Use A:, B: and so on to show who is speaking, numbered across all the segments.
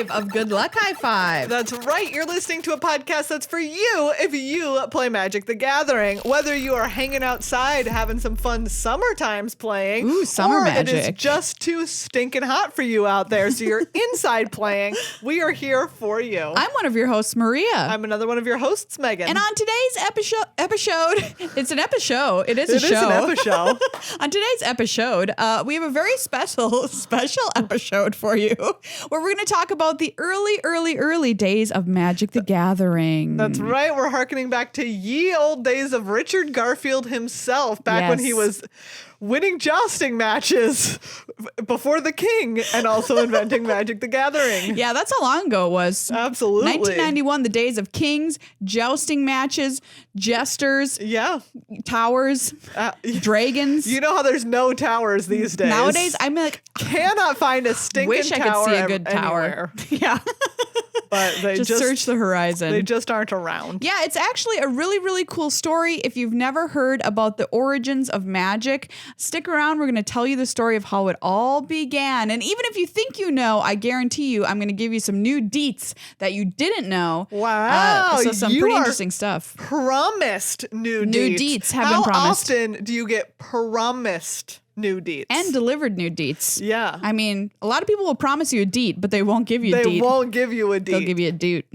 A: 5 of Good Luck High Five.
B: That's right. You're listening to a podcast that's for you if you play Magic the Gathering. Whether you are hanging outside having some fun summer times playing,
A: Ooh, summer
B: or
A: magic.
B: it is just too stinking hot for you out there, so you're inside playing, we are here for you.
A: I'm one of your hosts, Maria.
B: I'm another one of your hosts, Megan.
A: And on today's episode, it's an episode. It is
B: It
A: a
B: is
A: show.
B: an episode.
A: On today's episode, we have a very special episode for you, where we're going to talk about the early days of Magic the Gathering.
B: That's right. We're hearkening back to ye old days of Richard Garfield himself, back when he was winning jousting matches before the king and also inventing Magic the Gathering.
A: Yeah, that's how long ago it was.
B: Absolutely.
A: 1991, the days of kings, jousting matches, jesters, towers, dragons.
B: You know how there's no towers these days.
A: Nowadays, I'm like,
B: cannot find a stinking
A: wish I
B: tower
A: could see a good tower.
B: anywhere.
A: Yeah.
B: But they
A: just search the horizon.
B: They just aren't around.
A: Yeah, it's actually a really cool story. If you've never heard about the origins of magic, stick around. We're going to tell you the story of how it all began. And even if you think you know, I guarantee you, I'm going to give you some new deets that you didn't know.
B: Wow.
A: So some pretty interesting stuff.
B: Promised new deets.
A: New deets have been promised.
B: How often do you get promised new deets?
A: And delivered new deets.
B: Yeah.
A: I mean, a lot of people will promise you a deet, but they won't give you a deet.
B: They won't give you a deet.
A: They'll give you a deet.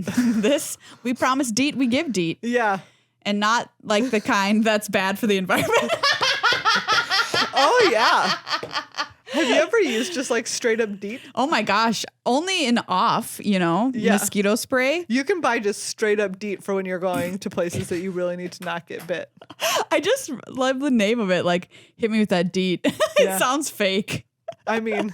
A: We promise deet, we give deet.
B: Yeah.
A: And not like the kind that's bad for the environment.
B: Oh, yeah. Have you ever used just like straight up deet?
A: Oh my gosh. Only in off, mosquito spray.
B: You can buy just straight up deet for when you're going to places that you really need to not get bit.
A: I just love the name of it. Like, hit me with that deet. It sounds fake.
B: I mean,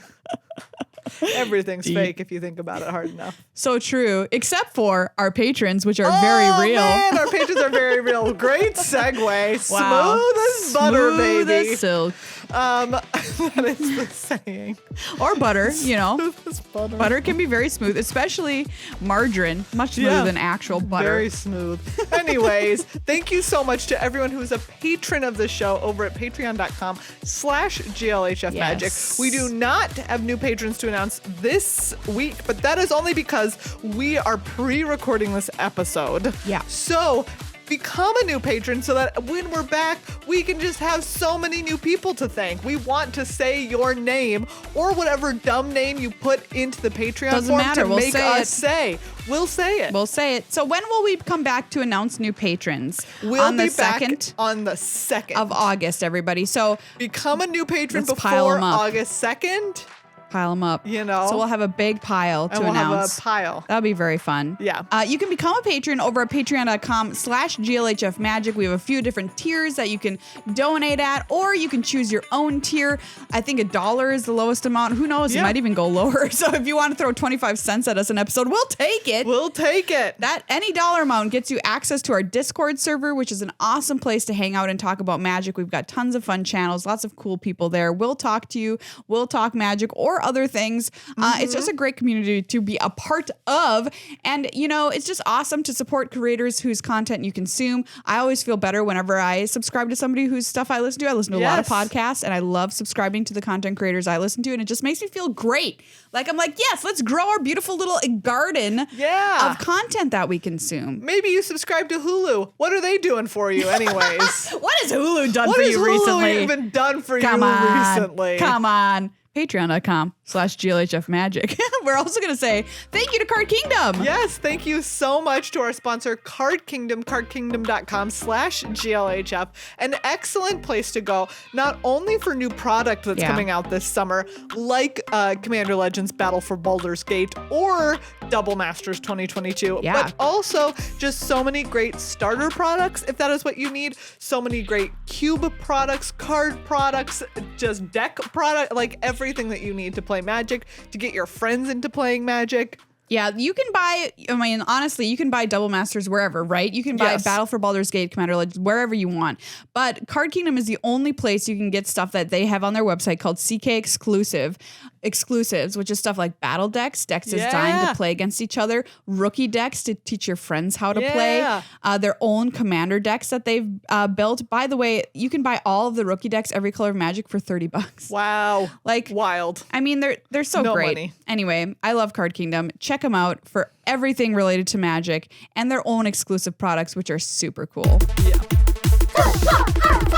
B: everything's fake if you think about it hard enough.
A: So true, except for our patrons, which are very real.
B: Man, our patrons are very real. Great segue.
A: Wow.
B: Smooth as butter,
A: Smooth
B: baby.
A: as silk.
B: That is the saying.
A: Or butter,
B: Smooth as butter.
A: Butter can be very smooth, especially margarine. Much smoother than actual butter.
B: Very smooth. Anyways, thank you so much to everyone who is a patron of the show over at patreon.com/GLHF Magic.
A: Yes.
B: We do not have new patrons to announce this week, but that is only because we are pre-recording this episode.
A: Yeah.
B: So become a new patron so that when we're back, we can just have so many new people to thank. We want to say your name or whatever dumb name you put into the Patreon
A: Doesn't
B: form
A: matter.
B: to
A: We'll
B: make
A: say
B: us
A: it.
B: say. We'll say it.
A: We'll say it. So when will we come back to announce new patrons?
B: We'll
A: on the
B: be back
A: 2nd
B: on the 2nd
A: of August, everybody. So
B: become a new patron
A: let's pile
B: before
A: 'em up.
B: August 2nd.
A: Pile them up.
B: So
A: we'll have a big pile to
B: and we'll
A: announce.
B: have a pile.
A: That'll be very fun.
B: Yeah.
A: You can become a patron over at patreon.com/GLHF Magic. We have a few different tiers that you can donate at, or you can choose your own tier. I think $1 is the lowest amount. Who knows? It might even go lower. So if you want to throw 25 cents at us an episode, we'll take it.
B: We'll take it.
A: That any dollar amount gets you access to our Discord server, which is an awesome place to hang out and talk about Magic. We've got tons of fun channels, lots of cool people there. We'll talk to you. We'll talk Magic or other things. It's just a great community to be a part of. And, it's just awesome to support creators whose content you consume. I always feel better whenever I subscribe to somebody whose stuff I listen to. I listen to a lot of podcasts, and I love subscribing to the content creators I listen to. And it just makes me feel great. Like, I'm like, yes, let's grow our beautiful little garden of content that we consume.
B: Maybe you subscribe to Hulu. What are they doing for you anyways?
A: What has Hulu done for you recently?
B: What has Hulu even done for you recently?
A: Come on. Patreon.com/GLHF Magic. We're also going to say thank you to Card Kingdom.
B: Yes, thank you so much to our sponsor, Card Kingdom, cardkingdom.com/GLHF. An excellent place to go, not only for new product that's coming out this summer, like Commander Legends Battle for Baldur's Gate or Double Masters 2022, but also just so many great starter products, if that is what you need. So many great cube products, card products, just deck product, like everything that you need to play Magic, to get your friends into playing Magic.
A: Yeah, you can buy, honestly, you can buy Double Masters wherever, right? You can buy Battle for Baldur's Gate, Commander Legends, wherever you want. But Card Kingdom is the only place you can get stuff that they have on their website called CK Exclusive. exclusives, which is stuff like battle decks designed to play against each other, rookie decks to teach your friends how to play, their own commander decks that they've built. By the way, you can buy all of the rookie decks, every color of Magic, for $30.
B: Wow.
A: Like,
B: wild.
A: I mean, they're so
B: No
A: great.
B: money.
A: Anyway, I love Card Kingdom. Check them out for everything related to Magic and their own exclusive products, which are super cool.
B: Yeah.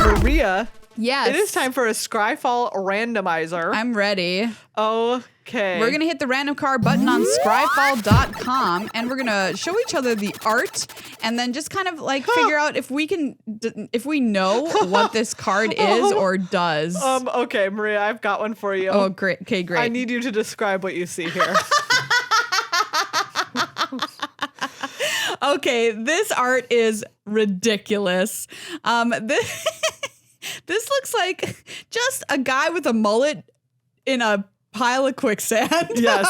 B: Maria.
A: Yes.
B: It is time for a Scryfall randomizer.
A: I'm ready.
B: Okay.
A: We're going to hit the random card button on scryfall.com and we're going to show each other the art and then just kind of like figure out if we know what this card is or does.
B: Okay, Maria, I've got one for you.
A: Oh, great. Okay, great.
B: I need you to describe what you see here.
A: Okay, this art is ridiculous. This looks like just a guy with a mullet in a pile of quicksand.
B: Yes.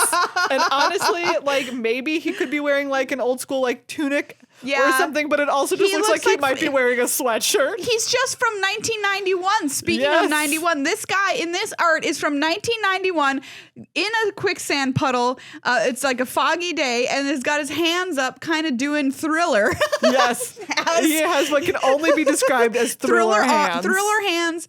B: And honestly, like maybe he could be wearing like an old school like tunic or something, but it also just looks like he might be wearing a sweatshirt.
A: He's just from 1991. Speaking of 91, this guy in this art is from 1991 in a quicksand puddle. It's like a foggy day and he's got his hands up kind of doing Thriller.
B: Yes. He has what can only be described as Thriller hands.
A: Thriller hands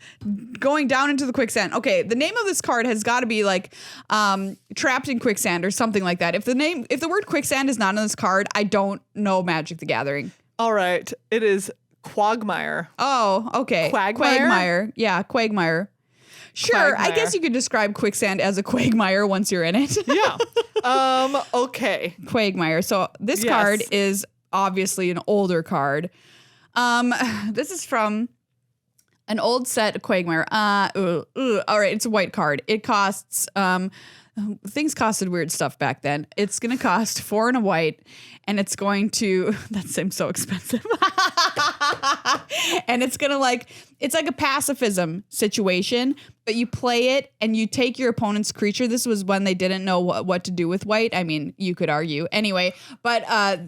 A: going down into the quicksand. Okay, the name of this card has got to be like Trapped in Quicksand or something like that. If the word quicksand is not on this card, I don't know Magic the Gathering.
B: All right. It is Quagmire.
A: Oh, okay.
B: Quagmire?
A: Yeah, Quagmire. Sure,
B: Quagmire.
A: I guess you could describe quicksand as a quagmire once you're in it.
B: Yeah. Okay.
A: Quagmire. So this card is obviously an older card. This is from an old set of Quagmire. All right, it's a white card. It costs things costed weird stuff back then. It's going to cost 4 and a white, and it's going to, that seems so expensive. And it's going to it's like a pacifism situation, but you play it and you take your opponent's creature. This was when they didn't know what to do with white. I mean, you could argue anyway, but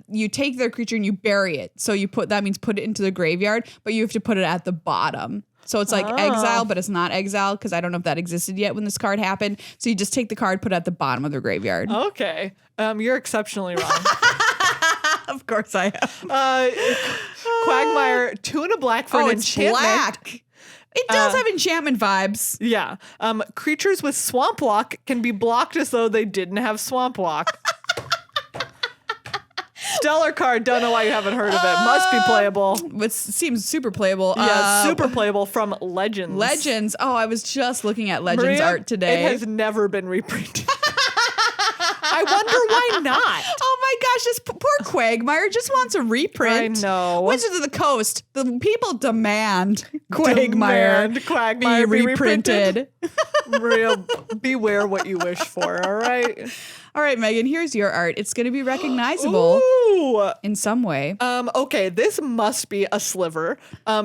A: you take their creature and you bury it. So that means put it into the graveyard, but you have to put it at the bottom. So it's like exile, but it's not exile because I don't know if that existed yet when this card happened. So you just take the card, put it at the bottom of the graveyard.
B: Okay. You're exceptionally wrong.
A: Of course I am.
B: Quagmire, 2 and a black for an enchantment.
A: Black. It does have enchantment vibes.
B: Yeah. Creatures with Swamp Walk can be blocked as though they didn't have Swamp Walk. Stellar card. Don't know why you haven't heard of it. Must be playable.
A: It seems super playable.
B: Yeah, super playable from Legends.
A: Legends. Oh, I was just looking at Legends
B: Maria,
A: art today.
B: It has never been reprinted. I wonder why not.
A: Oh my gosh, this poor Quagmire just wants a reprint.
B: I know.
A: Wizards of the Coast, the people demand Quagmire be reprinted.
B: Maria, beware what you wish for, all right?
A: All right, Megan, here's your art. It's going to be recognizable in some way.
B: Okay, this must be a sliver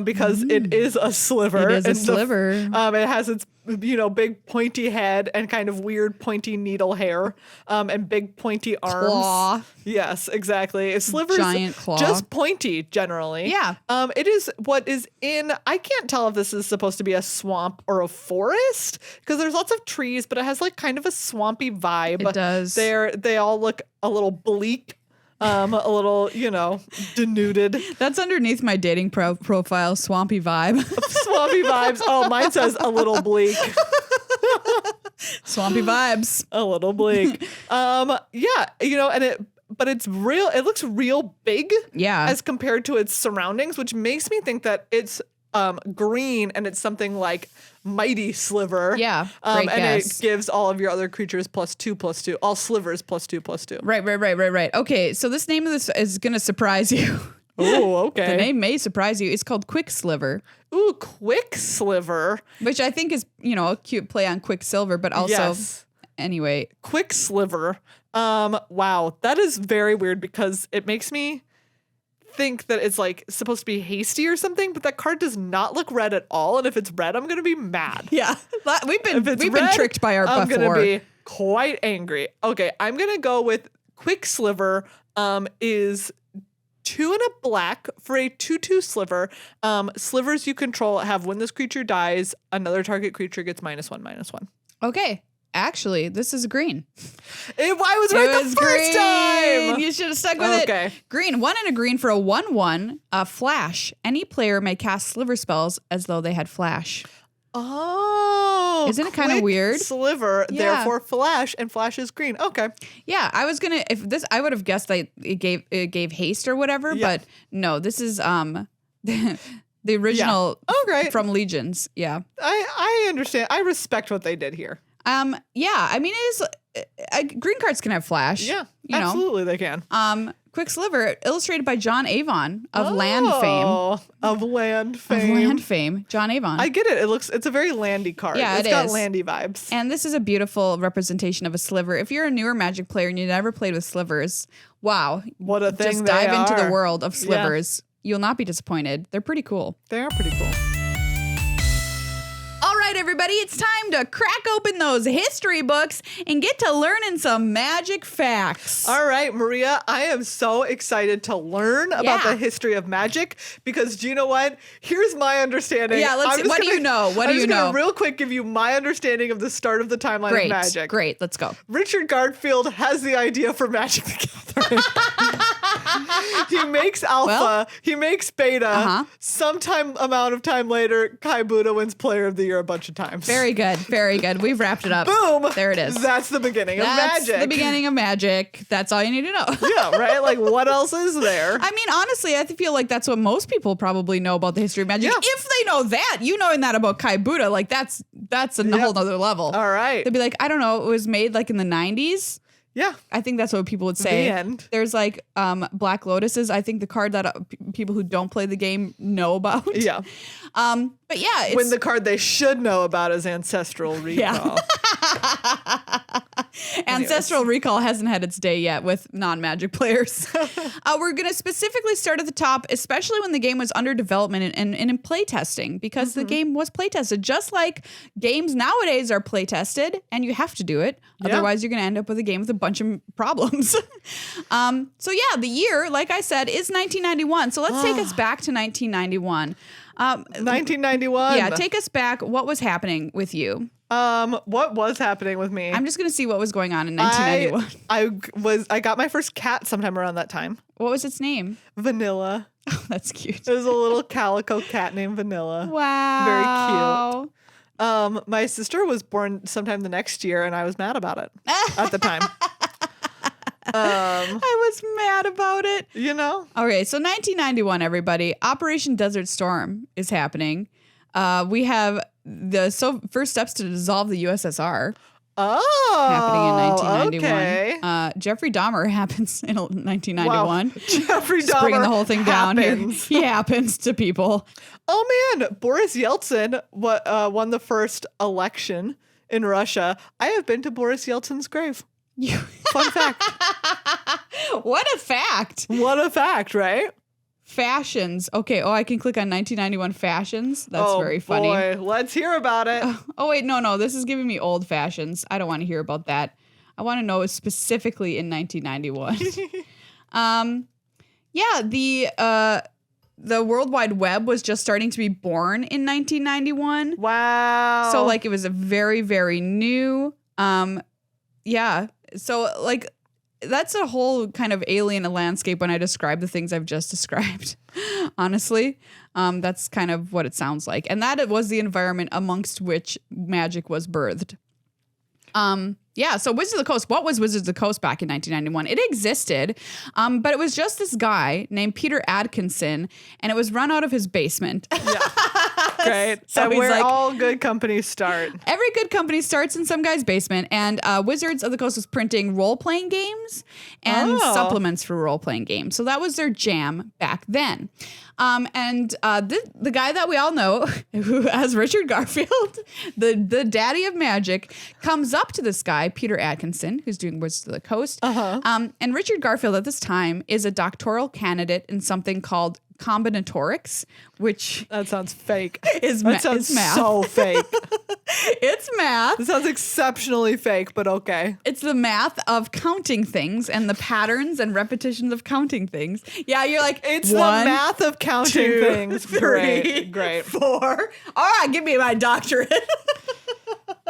B: because it is a sliver.
A: It is a sliver.
B: It has its big pointy head and kind of weird pointy needle hair and big pointy arms.
A: Claw.
B: Yes, exactly. Slivers,
A: giant claw.
B: Just pointy generally.
A: Yeah.
B: It is what is in, I can't tell if this is supposed to be a swamp or a forest because there's lots of trees, but it has like kind of a swampy vibe.
A: It does.
B: They all look a little bleak. A little, denuded.
A: That's underneath my dating profile, swampy vibe.
B: Swampy vibes. Oh, mine says a little bleak.
A: Swampy vibes.
B: A little bleak. But it's real. It looks real big.
A: Yeah.
B: As compared to its surroundings, which makes me think that it's green and it's something like Mighty Sliver.
A: Yeah.
B: And
A: guess.
B: it gives all of your other creatures +2/+2. All slivers +2/+2.
A: Right. Okay, so this name of this is going to surprise you.
B: Oh, okay.
A: The name may surprise you. It's called Quicksliver.
B: Ooh, Quicksliver.
A: Which I think is, a cute play on Quicksilver, but also, anyway.
B: Quicksliver. Wow, that is very weird because it makes me think that it's like supposed to be hasty or something, but that card does not look red at all. And if it's red, I'm gonna be mad.
A: Yeah, we've been tricked by our
B: I'm
A: before.
B: Gonna be quite angry. Okay, I'm gonna go with Quicksliver. Is 2 and a black for a 2/2 sliver. Slivers you control have when this creature dies, another target creature gets -1/-1.
A: Okay. actually, this is green.
B: I was right the first time.
A: You should have stuck with it. Green. 1 and a green for a 1/1. Flash. Any player may cast sliver spells as though they had flash.
B: Oh.
A: Isn't it kind of weird?
B: Sliver, therefore flash, and flash is green. Okay.
A: Yeah, I was gonna I would have guessed that it gave haste or whatever, but no, this is the original from Legions. Yeah.
B: I understand. I respect what they did here.
A: Yeah, I mean, it is green cards can have flash.
B: Yeah, absolutely they can.
A: Quicksliver, illustrated by John Avon of Land Fame.
B: Of Land Fame.
A: John Avon.
B: I get it. It's a very landy card.
A: Yeah,
B: it's got landy vibes.
A: And this is a beautiful representation of a sliver. If you're a newer Magic player and you never played with slivers, wow.
B: What a thing.
A: Just dive into the world of slivers. Yeah. You'll not be disappointed. They're pretty cool.
B: They are pretty cool.
A: All right, everybody, it's time to crack open those history books and get to learning some Magic facts.
B: All right, Maria, I am so excited to learn about the history of Magic because do you know what? Here's my understanding.
A: Yeah, let's see. What do you know?
B: I'm just going to real quick give you my understanding of the start of the timeline of Magic.
A: Great, let's go.
B: Richard Garfield has the idea for Magic the Gathering. He makes alpha, he makes beta. Sometime amount of time later, Kai Buddha wins Player of the Year a bunch of times.
A: Very good. Very good. We've wrapped it up.
B: Boom.
A: There it is.
B: That's the beginning of Magic.
A: That's the beginning of Magic. That's all you need to know.
B: Yeah, right? Like, what else is there?
A: I mean, honestly, I feel like that's what most people probably know about the history of Magic. Yeah. If they know that, you knowing that about Kai Buddha, like that's a whole nother level.
B: All right.
A: They'd be like, I don't know, it was made like in the 90s.
B: Yeah.
A: I think that's what people would say.
B: The end.
A: There's like Black Lotuses. I think the card that people who don't play the game know about.
B: Yeah.
A: But yeah.
B: When the card they should know about is Ancestral Recall.
A: Yeah. Ancestral Recall hasn't had its day yet with non-Magic players. We're going to specifically start at the top, especially when the game was under development and in playtesting, because the game was playtested. Just like games nowadays are playtested, and you have to do it. Yeah. Otherwise, you're going to end up with a game with a bunch of problems. So yeah, the year, like I said, is 1991. So let's take us back to 1991.
B: 1991.
A: Yeah, take us back. What was happening with you?
B: What was happening with me?
A: I'm just gonna see what was going on in 1991.
B: I got my first cat sometime around that time.
A: What was its name?
B: Vanilla.
A: Oh, that's cute.
B: It was a little calico cat named Vanilla.
A: Wow.
B: Very cute. My sister was born sometime the next year, and I was mad about it at the time.
A: I was mad about it.
B: You know?
A: Okay, so 1991, everybody. Operation Desert Storm is happening. We have the first steps to dissolve the USSR. Happening in 1991.
B: Okay.
A: Jeffrey Dahmer happens in 1991.
B: Wow. Jeffrey Dahmer
A: bringing the whole thing down here.
B: happens.
A: He happens to people.
B: Oh man, Boris Yeltsin won the first election in Russia. I have been to Boris Yeltsin's grave. Fun fact.
A: What a fact.
B: What a fact, right?
A: Fashions. Okay. Oh, I can click on 1991 fashions. That's very funny.
B: Boy, let's hear about it.
A: Oh, wait. No. This is giving me old fashions. I don't want to hear about that. I want to know specifically in 1991. Yeah, the World Wide Web was just starting to be born in 1991.
B: Wow.
A: So like it was a very, very new. Yeah. So like that's a whole kind of alien landscape when I describe the things I've just described. Honestly, that's kind of what it sounds like. And that it was the environment amongst which Magic was birthed. Yeah, so Wizards of the Coast. What was Wizards of the Coast back in 1991? It existed, but it was just this guy named Peter Atkinson, and it was run out of his basement. Yeah.
B: Great.
A: So
B: and where all good companies start.
A: Every good company starts in some guy's basement, and Wizards of the Coast was printing role-playing games and supplements for role-playing games. So that was their jam back then. And the guy that we all know, who as Richard Garfield, the daddy of Magic, comes up to this guy, Peter Atkinson, who's doing Wizards of the Coast. And Richard Garfield at this time is a doctoral candidate in something called combinatorics, which
B: that sounds fake.
A: That sounds
B: math. So fake.
A: It's math.
B: It sounds exceptionally fake, but okay.
A: It's the math of counting things and the patterns and repetitions of counting things. Yeah, you're like,
B: it's the math of counting things.
A: 3,
B: great.
A: 4. All right, give me my doctorate.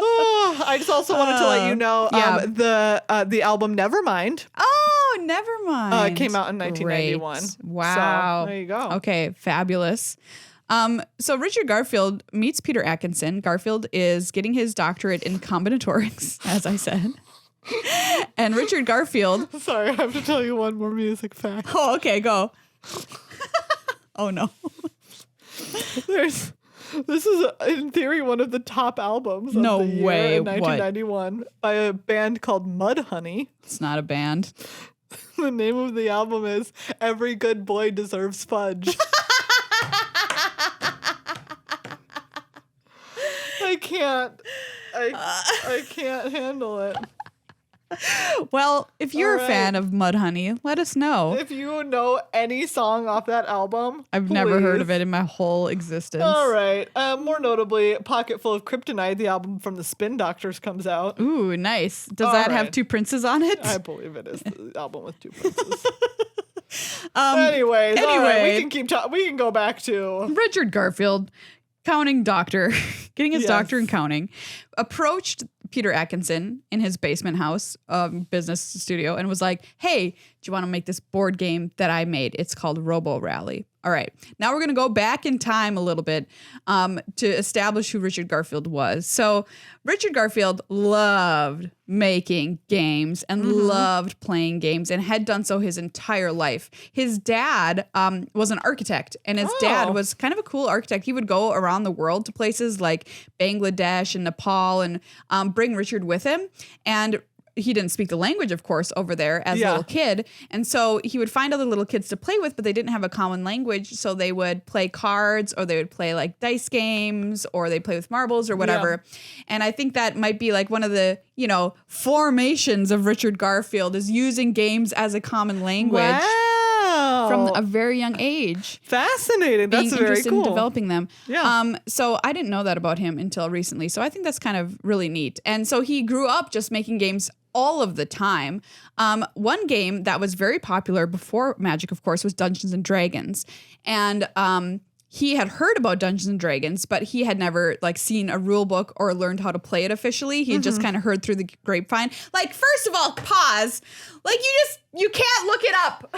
B: I just also wanted to let you know the album Nevermind.
A: Oh, Nevermind.
B: Came out in 1991.
A: Great. Wow.
B: So, there you go.
A: Okay, fabulous. So Richard Garfield meets Peter Atkinson. Garfield is getting his doctorate in combinatorics, as I said. And Richard Garfield.
B: Sorry, I have to tell you one more music fact.
A: Oh, okay, go. Oh, no.
B: This is, in theory, one of the top albums of the year in 1991 by a band called Mudhoney.
A: It's not a band.
B: The name of the album is Every Good Boy Deserves Fudge. I can't handle it.
A: Well, if you're a fan of Mudhoney, let us know.
B: If you know any song off that album,
A: I've never heard of it in my whole existence.
B: All right. More notably, Pocket Full of Kryptonite, the album from the Spin Doctors, comes out.
A: Ooh, nice. Does that have two princes on it?
B: I believe it is the album with two princes. Anyways, all right, we can keep talking. We can go back to
A: Richard Garfield, counting doctor, getting his doctor in counting, approached Peter Atkinson in his basement house, business studio, and was like, hey, do you want to make this board game that I made? It's called Robo Rally. All right. Now we're going to go back in time a little bit to establish who Richard Garfield was. So Richard Garfield loved making games and loved playing games and had done so his entire life. His dad was an architect, and his dad was kind of a cool architect. He would go around the world to places like Bangladesh and Nepal and bring Richard with him. And he didn't speak the language, of course, over there as a little kid. And so he would find other little kids to play with, but they didn't have a common language. So they would play cards, or they would play like dice games, or they play with marbles or whatever. Yeah. And I think that might be like one of the, formations of Richard Garfield is using games as a common language.
B: Wow.
A: From a very young age.
B: Fascinating. That's
A: being
B: very
A: interested
B: cool.
A: in developing them.
B: Yeah.
A: So I didn't know that about him until recently. So I think that's kind of really neat. And so he grew up just making games all of the time. One game that was very popular before Magic, of course, was Dungeons and Dragons. And he had heard about Dungeons and Dragons, but he had never seen a rule book or learned how to play it officially. He had just kind of heard through the grapevine. First of all, pause. You can't look it up.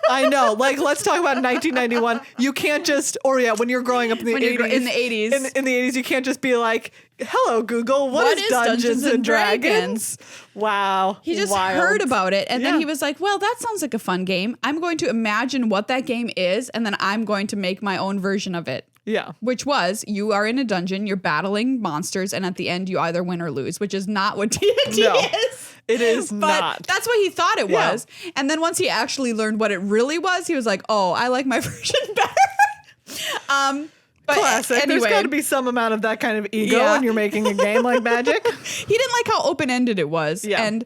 B: I know. Let's talk about 1991. You can't just, when you're growing up in the 80s.
A: In the 80s.
B: In the 80s, you can't just be like, hello, Google, what is Dungeons and Dragons? Wow.
A: He just heard about it. And then he was like, well, that sounds like a fun game. I'm going to imagine what that game is, and then I'm going to make my own version of it.
B: Yeah.
A: Which was, you are in a dungeon, you're battling monsters, and at the end you either win or lose, which is not what D&D is.
B: It is
A: but
B: not.
A: That's what he thought it was. And then once he actually learned what it really was, he was like, oh, I like my version better. But
B: classic.
A: Anyway.
B: There's got to be some amount of that kind of ego when you're making a game like Magic.
A: He didn't like how open-ended it was.
B: Yeah.
A: And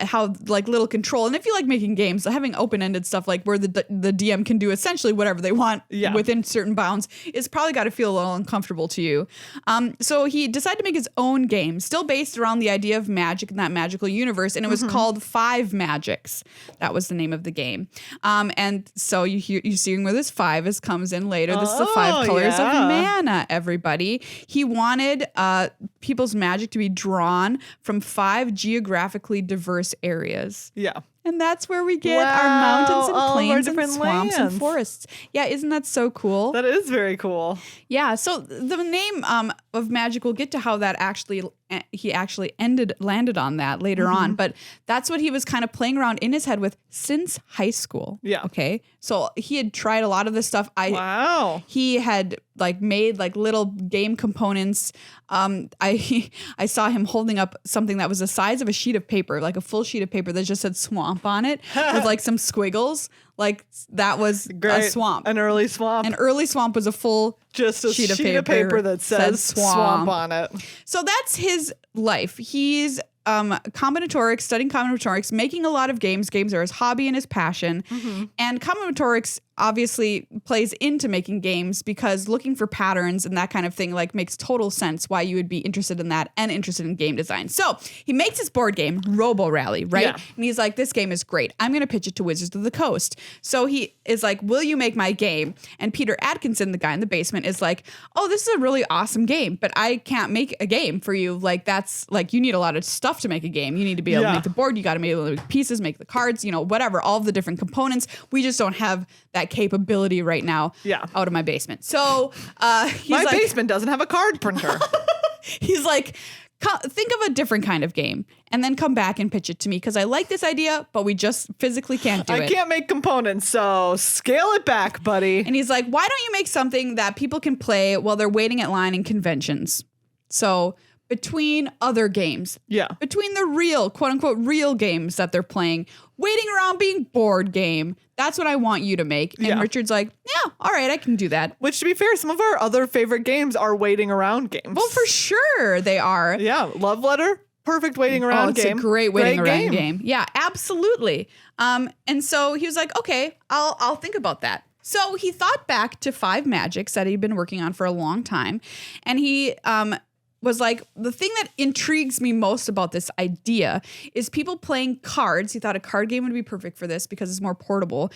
A: how little control. And if you like making games, having open-ended stuff where the DM can do essentially whatever they want within certain bounds is probably got to feel a little uncomfortable to you. So he decided to make his own game, still based around the idea of magic in that magical universe, and it was called 5 Magics. That was the name of the game. And so you see where this 5 comes in later. This is the 5 colors of mana, everybody. He wanted people's magic to be drawn from 5 geographically diverse areas.
B: Yeah.
A: And that's where we get our mountains and plains and swamps
B: lands.
A: and forests. Yeah, isn't that so cool?
B: That is very cool.
A: Yeah, so the name of Magic, we'll get to how that he actually landed on that later on, but that's what he was kind of playing around in his head with since high school.
B: Yeah.
A: Okay. So he had tried a lot of this stuff.
B: Wow.
A: He had made little game components. I saw him holding up something that was the size of a sheet of paper, a full sheet of paper that just said swamp on it with some squiggles. That was a swamp.
B: An early swamp.
A: An early swamp was a full
B: just a sheet of paper that says swamp on it.
A: So that's his life. He's combinatorics, studying combinatorics, making a lot of games. Games are his hobby and his passion. And combinatorics obviously plays into making games because looking for patterns and that kind of thing like makes total sense why you would be interested in that and interested in game design. So he makes his board game, Robo Rally, right?
B: Yeah.
A: And he's like, this game is great. I'm going to pitch it to Wizards of the Coast. So he is like, will you make my game? And Peter Atkinson, the guy in the basement, is like, oh, this is a really awesome game, but I can't make a game for you. Like, that's like, you need a lot of stuff to make a game. You need to be able to make the board. You got to be able to make pieces, make the cards, you know, whatever, all of the different components. We just don't have that capability right now out of my basement. So he's
B: my
A: like,
B: basement doesn't have a card printer.
A: he's like, think of a different kind of game and then come back and pitch it to me because I like this idea, but we just physically can't do it.
B: I can't make components, so scale it back, buddy.
A: And he's like, why don't you make something that people can play while they're waiting at line in conventions? So between other games, between the real, quote unquote, real games that they're playing, waiting around being board game. That's what I want you to make. And Richard's like, yeah, all right, I can do that.
B: Which, to be fair, some of our other favorite games are waiting around games.
A: Well, for sure they are.
B: Yeah, Love Letter, perfect waiting around
A: game.
B: game.
A: It's a great waiting around game. Yeah, absolutely. And so he was like, okay, I'll think about that. So he thought back to 5 magics that he'd been working on for a long time. And he was like, the thing that intrigues me most about this idea is people playing cards. He thought a card game would be perfect for this because it's more portable.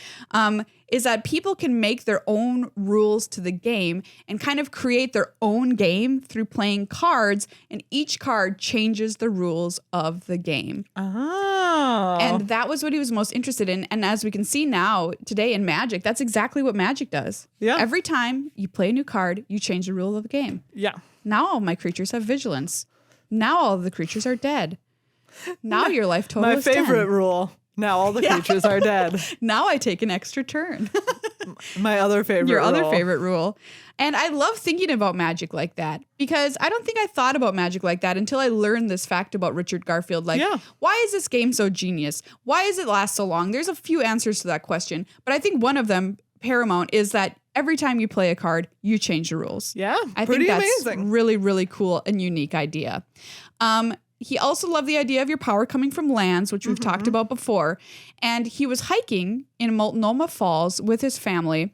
A: Is that people can make their own rules to the game and kind of create their own game through playing cards, and each card changes the rules of the game.
B: Oh.
A: And that was what he was most interested in. And as we can see now, today in Magic, that's exactly what Magic does.
B: Yeah.
A: Every time you play a new card, you change the rule of the game.
B: Yeah.
A: Now all my creatures have vigilance. Now all the creatures are dead. Now your life total is 10.
B: My favorite rule. Now all the creatures are dead.
A: Now I take an extra turn.
B: My other favorite
A: Your
B: rule.
A: other favorite rule. And I love thinking about Magic like that because I don't think I thought about Magic like that until I learned this fact about Richard Garfield. Like, why is this game so genius? Why does it last so long? There's a few answers to that question, but I think one of them, paramount, is that every time you play a card, you change the rules.
B: Yeah,
A: I
B: pretty
A: think that's
B: amazing.
A: Really, really cool and unique idea. He also loved the idea of your power coming from lands, which we've talked about before. And he was hiking in Multnomah Falls with his family,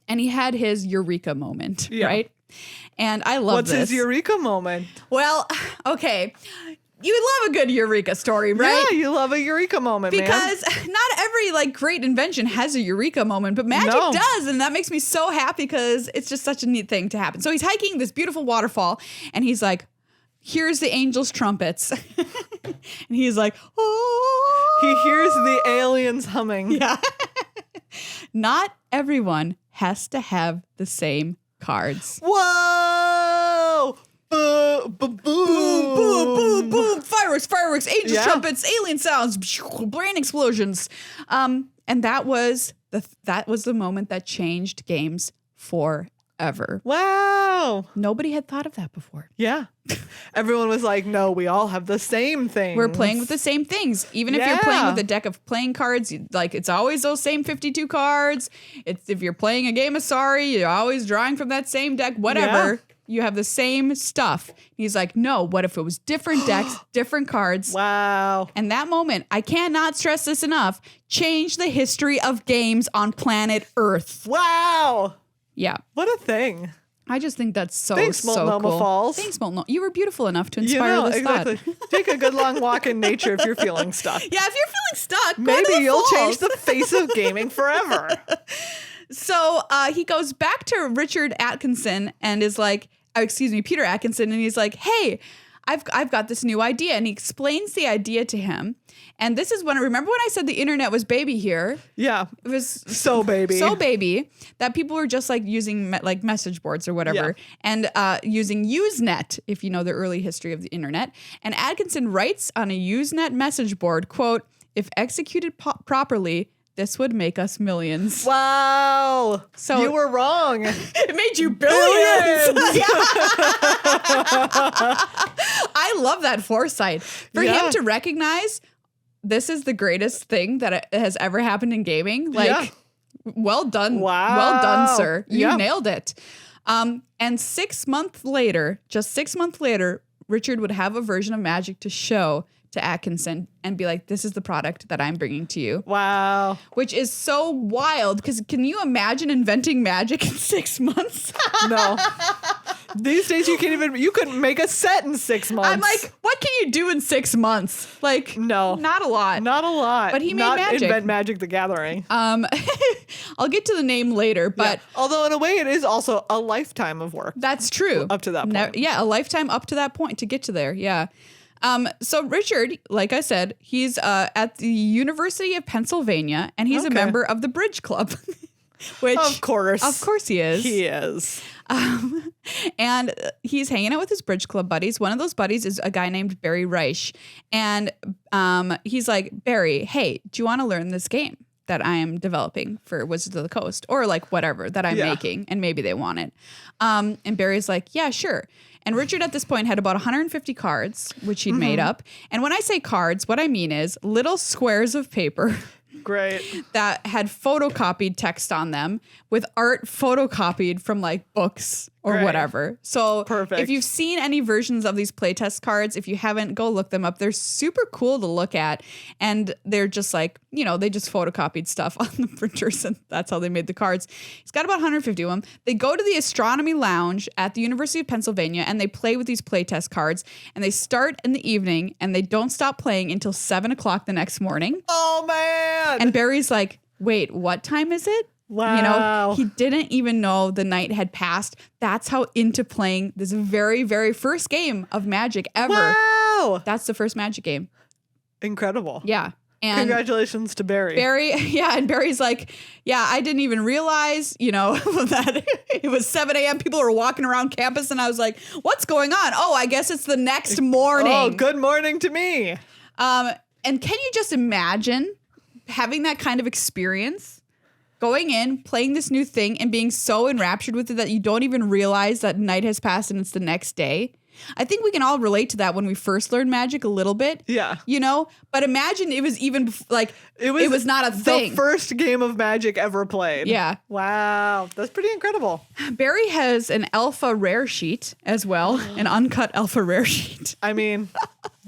A: and he had his Eureka moment, right? And I love
B: What's
A: this.
B: his Eureka moment?
A: Well, okay. You love a good Eureka story, right?
B: Yeah, you love a Eureka moment,
A: because not every like great invention has a Eureka moment, but Magic does, and that makes me so happy because it's just such a neat thing to happen. So he's hiking this beautiful waterfall, and he's like, here's the angels' trumpets. And he's like, oh.
B: He hears the aliens humming.
A: Yeah. Not everyone has to have the same cards.
B: Whoa! Boom, boom, boom,
A: boom, boom. Fireworks, angels, trumpets, alien sounds, brain explosions. And that was the moment that changed games forever.
B: Wow.
A: Nobody had thought of that before.
B: Yeah. Everyone was like, no, we all have the same things.
A: We're playing with the same things. Even if you're playing with a deck of playing cards, it's always those same 52 cards. If you're playing a game of Sorry, you're always drawing from that same deck, whatever. Yeah. You have the same stuff. He's like, no, what if it was different decks, different cards?
B: Wow.
A: And that moment, I cannot stress this enough, changed the history of games on planet Earth.
B: Wow.
A: Yeah.
B: What a thing.
A: I just think that's so
B: Multnomah
A: cool.
B: Falls.
A: Thanks, Multnomah. You were beautiful enough to inspire this thought.
B: Take a good long walk in nature if you're feeling stuck.
A: Yeah, if you're feeling stuck,
B: maybe you'll
A: falls.
B: change the face of gaming forever.
A: So he goes back to Richard Atkinson and is like, Peter Atkinson, and he's like, hey, I've got this new idea. And he explains the idea to him. And this is remember when I said the internet was baby here?
B: Yeah.
A: It was
B: so baby
A: that people were just like using like message boards or whatever and using Usenet, if you know the early history of the internet. And Atkinson writes on a Usenet message board, quote, if executed properly, this would make us millions.
B: Wow.
A: So
B: you were wrong.
A: It made you billions. I love that foresight. For him to recognize this is the greatest thing that has ever happened in gaming. Like, well done.
B: Wow.
A: Well done, sir. You nailed it. And 6 months later, just 6 months later, Richard would have a version of Magic to show to Atkinson and be like, this is the product that I'm bringing to you.
B: Wow.
A: Which is so wild, because can you imagine inventing magic in 6 months?
B: No. These days you couldn't make a set in 6 months.
A: I'm like, what can you do in 6 months? Like,
B: no.
A: Not a lot.
B: Not a lot.
A: But he made magic.
B: Invent Magic the Gathering.
A: I'll get to the name later, but
B: although in a way it is also a lifetime of work.
A: That's true.
B: Up to that point.
A: A lifetime up to that point to get to there. Yeah. So Richard, like I said, he's at the University of Pennsylvania, and he's a member of the Bridge Club. Which,
B: of course
A: he is.
B: He is.
A: And he's hanging out with his Bridge Club buddies. One of those buddies is a guy named Barry Reich. And he's like, Barry, hey, do you want to learn this game that I am developing for Wizards of the Coast? Or like whatever that I'm making, and maybe they want it. And Barry's like, yeah, sure. And Richard at this point had about 150 cards, which he'd made up. And when I say cards, what I mean is little squares of paper.
B: Great.
A: That had photocopied text on them with art photocopied from like books or whatever. So
B: perfect.
A: If you've seen any versions of these playtest cards, if you haven't, go look them up. They're super cool to look at. And they're just like, they just photocopied stuff on the printers, and that's how they made the cards. He's got about 150 of them. They go to the Astronomy Lounge at the University of Pennsylvania, and they play with these playtest cards. And they start in the evening, and they don't stop playing until 7 o'clock the next morning.
B: Oh, man.
A: And Barry's like, wait, what time is it?
B: Wow.
A: He didn't even know the night had passed. That's how into playing this very, very first game of Magic ever.
B: Wow.
A: That's the first Magic game.
B: Incredible.
A: Yeah. And
B: congratulations to Barry.
A: And Barry's like, yeah, I didn't even realize, that it was 7 a.m. People were walking around campus, and I was like, what's going on? Oh, I guess it's the next morning.
B: Oh, good morning to me.
A: And can you just imagine having that kind of experience? Going in, playing this new thing, and being so enraptured with it that you don't even realize that night has passed and it's the next day. I think we can all relate to that when we first learned Magic a little bit.
B: Yeah.
A: But imagine it was even like, it was not a thing.
B: The first game of Magic ever played.
A: Yeah.
B: Wow. That's pretty incredible.
A: Barry has an alpha rare sheet as well, an uncut alpha rare sheet.
B: I mean,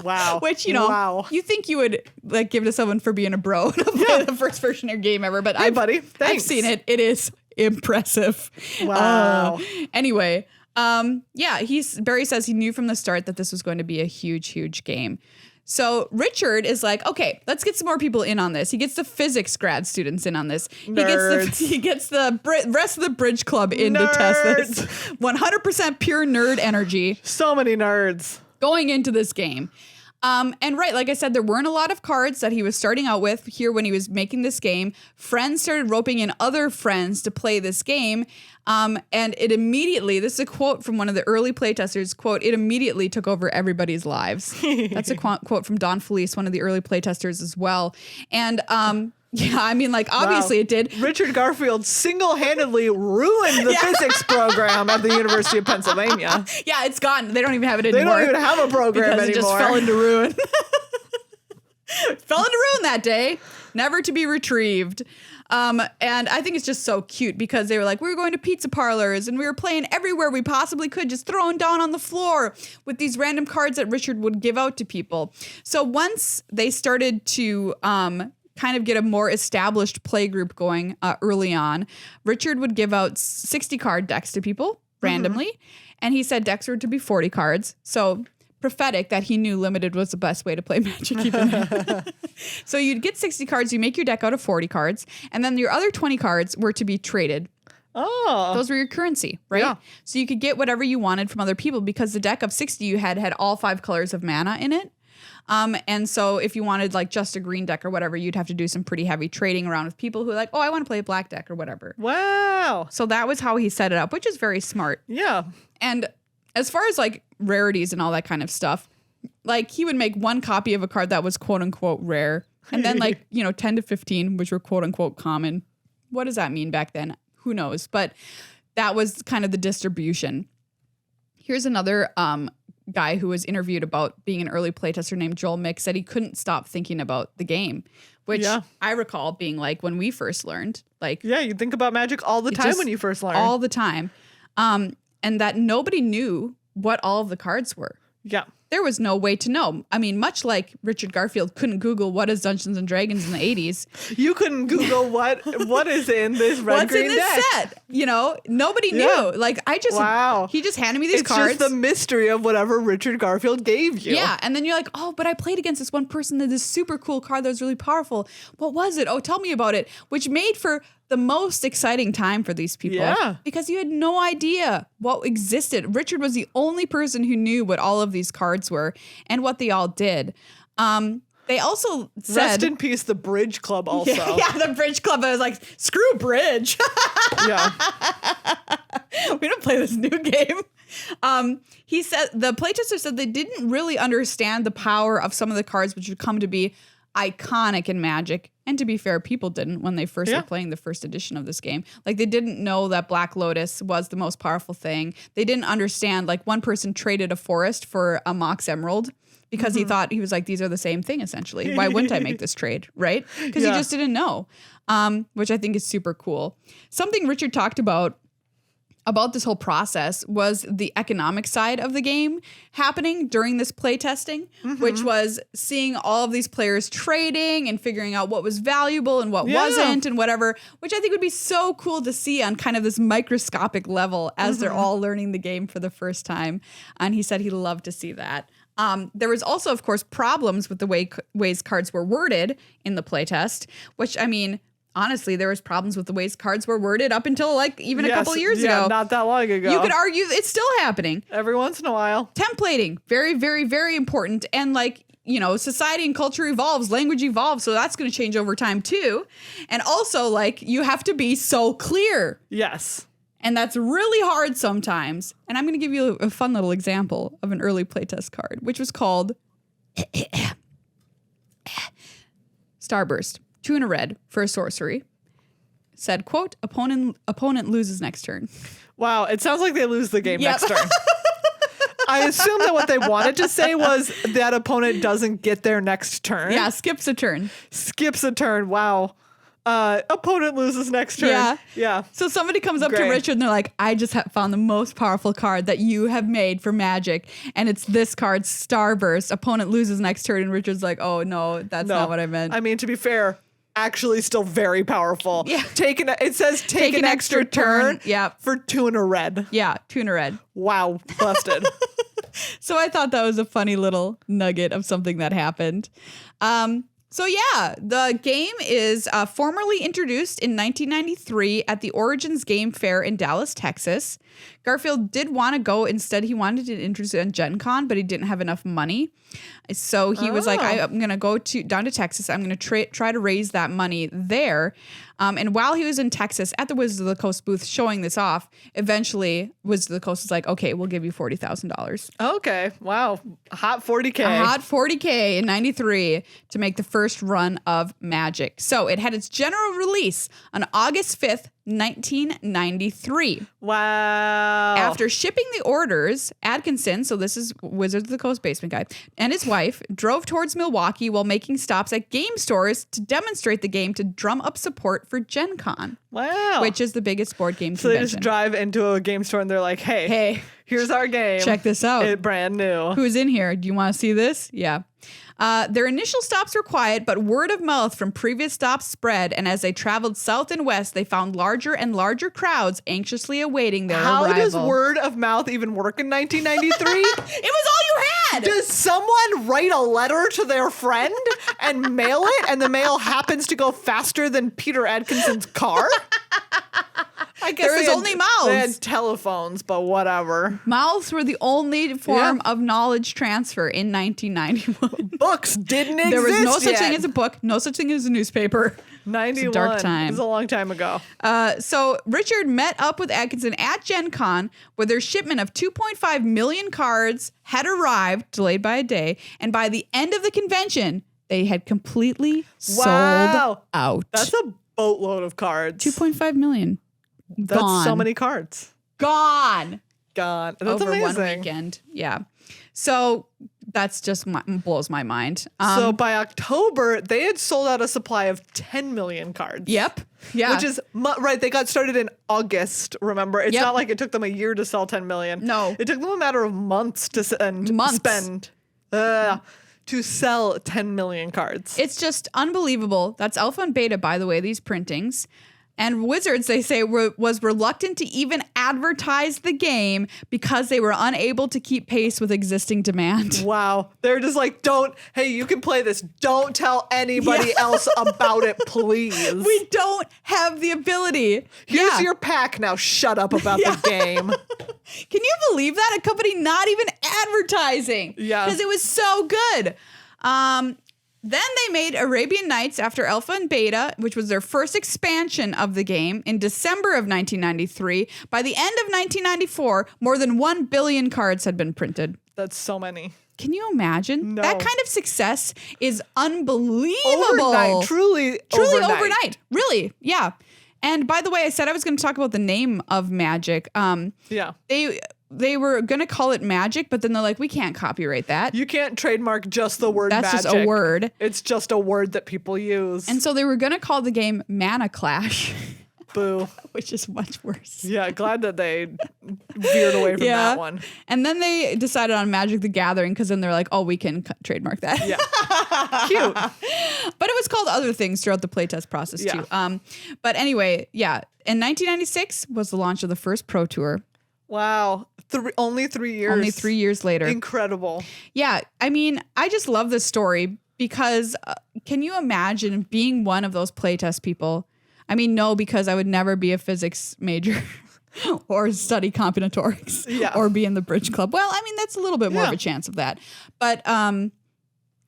B: wow.
A: Which, you think you would like give to someone for being a bro to play the first version of your game ever, but
B: hey, buddy, thanks.
A: I've seen it. It is impressive.
B: Wow.
A: Anyway, Barry says he knew from the start that this was going to be a huge, huge game. So Richard is like, okay, let's get some more people in on this. He gets the physics grad students in on this.
B: Nerds.
A: He gets the rest of the Bridge Club in to test this. 100% pure nerd energy.
B: So many nerds
A: going into this game. Like I said, there weren't a lot of cards that he was starting out with here when he was making this game. Friends started roping in other friends to play this game. And it immediately, this is a quote from one of the early playtesters, quote, it immediately took over everybody's lives. That's a quote from Don Felice, one of the early playtesters as well. And, obviously it did.
B: Richard Garfield single-handedly ruined the physics program at the University of Pennsylvania.
A: Yeah, it's gone. They don't even have it anymore.
B: They don't even have a program
A: because
B: anymore.
A: It just fell into ruin. Fell into ruin that day, never to be retrieved. And I think it's just so cute because they were like, we were going to pizza parlors and we were playing everywhere we possibly could, just throwing down on the floor with these random cards that Richard would give out to people. So once they started to kind of get a more established play group going early on, Richard would give out 60 card decks to people randomly. And he said decks were to be 40 cards. So prophetic that he knew limited was the best way to play Magic even then. So you'd get 60 cards, you make your deck out of 40 cards, and then your other 20 cards were to be traded.
B: Oh.
A: Those were your currency, right? Yeah. So you could get whatever you wanted from other people because the deck of 60 you had all 5 colors of mana in it. And so if you wanted like just a green deck or whatever, you'd have to do some pretty heavy trading around with people who are like, oh, I want to play a black deck or whatever.
B: Wow.
A: So that was how he set it up, which is very smart.
B: Yeah.
A: And as far as like rarities and all that kind of stuff, like he would make one copy of a card that was quote unquote rare. And then 10 to 15, which were quote unquote common. What does that mean back then? Who knows? But that was kind of the distribution. Here's another guy who was interviewed about being an early playtester named Joel Mick, said he couldn't stop thinking about the game, which I recall being like when we first learned. Like,
B: yeah, you think about Magic all the time when you first learned.
A: All the time. And that nobody knew what all of the cards were.
B: Yeah.
A: there was no way to know. I mean, much like Richard Garfield couldn't Google what is Dungeons and Dragons in the 80s.
B: You couldn't Google what is in this red
A: What's
B: green
A: in this
B: deck.
A: set? You know, nobody knew. Like he just handed me these cards.
B: It's just the mystery of whatever Richard Garfield gave you.
A: Yeah, and then you're like, oh, but I played against this one person that this super cool card that was really powerful. What was it? Oh, tell me about it. Which made for the most exciting time for these people.
B: Yeah.
A: Because you had no idea what existed. Richard was the only person who knew what all of these cards were and what they all did. They also said...
B: Rest in peace, the Bridge Club also.
A: Yeah, the Bridge Club. I was like, screw Bridge.
B: Yeah.
A: We don't play this new game. He said, the playtester said they didn't really understand the power of some of the cards which would come to be iconic in Magic. And to be fair, people didn't when they first were playing the first edition of this game. Like, they didn't know that Black Lotus was the most powerful thing. They didn't understand, like, one person traded a forest for a Mox Emerald because he thought, he was like, these are the same thing, essentially. Why wouldn't I make this trade, right? Because he just didn't know, which I think is super cool. Something Richard talked about this whole process was the economic side of the game happening during this playtesting, which was seeing all of these players trading and figuring out what was valuable and what wasn't and whatever, which I think would be so cool to see on kind of this microscopic level as they're all learning the game for the first time. And he said he'd love to see that. There was also, of course, problems with the ways cards were worded in the playtest, which, I mean, honestly, there was problems with the ways cards were worded up until like even a couple years ago.
B: Not that long ago.
A: You could argue it's still happening.
B: Every once in a while.
A: Templating, very, very, very important. And like, you know, society and culture evolves, language evolves. So that's going to change over time too. And also like you have to be so clear.
B: Yes.
A: And that's really hard sometimes. And I'm going to give you a fun little example of an early playtest card, which was called Starburst. 2 and a red for a sorcery. Said, quote, opponent loses next turn.
B: Wow, it sounds like they lose the game next turn. I assume that what they wanted to say was that opponent doesn't get their next turn.
A: Yeah, skips a turn.
B: Skips a turn, wow. Opponent loses next turn. Yeah.
A: So somebody comes up to Richard and they're like, I just found the most powerful card that you have made for Magic. And it's this card, Starburst. Opponent loses next turn. And Richard's like, oh, no, that's not what I meant.
B: I mean, to be fair, actually still very powerful.
A: Yeah.
B: It says take an extra turn for 2 and a red.
A: Yeah, 2 and a red.
B: Wow, busted.
A: So I thought that was a funny little nugget of something that happened. So yeah, the game is formally introduced in 1993 at the Origins Game Fair in Dallas, Texas. Garfield did want to go. Instead, he wanted to introduce it on Gen Con, but he didn't have enough money. So he was like, I'm going to go down to Texas. I'm going to try to raise that money there. And while he was in Texas at the Wizards of the Coast booth showing this off, eventually Wizards of the Coast was like, okay, we'll give you $40,000.
B: Okay. Wow. Hot 40K.
A: A hot 40K in 93 to make the first run of Magic. So it had its general release on August 5th, 1993.
B: Wow.
A: After shipping the orders, Atkinson, so this is Wizards of the Coast basement guy, and his wife drove towards Milwaukee while making stops at game stores to demonstrate the game to drum up support for Gen Con.
B: Wow.
A: Which is the biggest board game
B: so
A: convention.
B: They just drive into a game store and they're like, hey, here's our game.
A: Check this out.
B: It's brand new.
A: Who's in here? Do you want to see this? Yeah. Their initial stops were quiet, but word of mouth from previous stops spread, and as they traveled south and west, they found larger and larger crowds anxiously awaiting their arrival.
B: How does word of mouth even work in 1993?
A: It was all you had!
B: Does someone write a letter to their friend and mail it, and the mail happens to go faster than Peter Atkinson's car? I guess
A: there was only mouths.
B: They had telephones, but whatever.
A: Mouths were the only form of knowledge transfer in 1991.
B: Books didn't exist.
A: There was no such
B: yet.
A: thing as a book, no such thing as a newspaper.
B: 91.
A: It's a dark time.
B: It was a long time ago.
A: So Richard met up with Atkinson at Gen Con, where their shipment of 2.5 million cards had arrived, delayed by a day, and by the end of the convention, they had completely sold out.
B: That's a boatload of cards.
A: 2.5 million.
B: That's
A: Gone.
B: so many cards.
A: Gone.
B: That's
A: over
B: amazing.
A: one weekend. Yeah. So that's just blows my mind.
B: So by October, they had sold out a supply of 10 million cards.
A: Yep. Yeah.
B: Which is right. They got started in August. Remember, it's not like it took them a year to sell 10 million.
A: No,
B: it took them a matter of months to spend. to sell 10 million cards.
A: It's just unbelievable. That's alpha and beta, by the way, these printings. And Wizards, they say, was reluctant to even advertise the game because they were unable to keep pace with existing demand.
B: Wow. They're just like, hey, you can play this. Don't tell anybody else about it, please.
A: We don't have the ability.
B: Here's your pack. Now shut up about the game.
A: Can you believe that? A company not even advertising.
B: Yeah.
A: Because it was so good. Then they made Arabian Nights after Alpha and Beta, which was their first expansion of the game in December of 1993. By the end of 1994, more than 1 billion cards had been printed.
B: That's so many.
A: Can you imagine?
B: No.
A: That kind of success is unbelievable.
B: Overnight. Truly
A: overnight. Really, yeah. And by the way, I said I was going to talk about the name of Magic.
B: Yeah.
A: They were going to call it Magic, but then they're like, we can't copyright that.
B: You can't trademark just the word
A: That's
B: magic.
A: just a word.
B: It's just a word that people use.
A: And so they were going to call the game Mana Clash.
B: Boo.
A: Which is much worse.
B: Yeah, glad that they veered away from that one.
A: And then they decided on Magic the Gathering because then they're like, oh, we can trademark that.
B: Yeah. Cute.
A: But it was called other things throughout the playtest process too. But anyway, yeah. In 1996 was the launch of the first Pro Tour.
B: Wow. Only 3 years.
A: Only 3 years later.
B: Incredible.
A: Yeah. I mean, I just love this story because can you imagine being one of those playtest people? I mean, no, because I would never be a physics major or study combinatorics or be in the bridge club. Well, I mean, that's a little bit more of a chance of that. But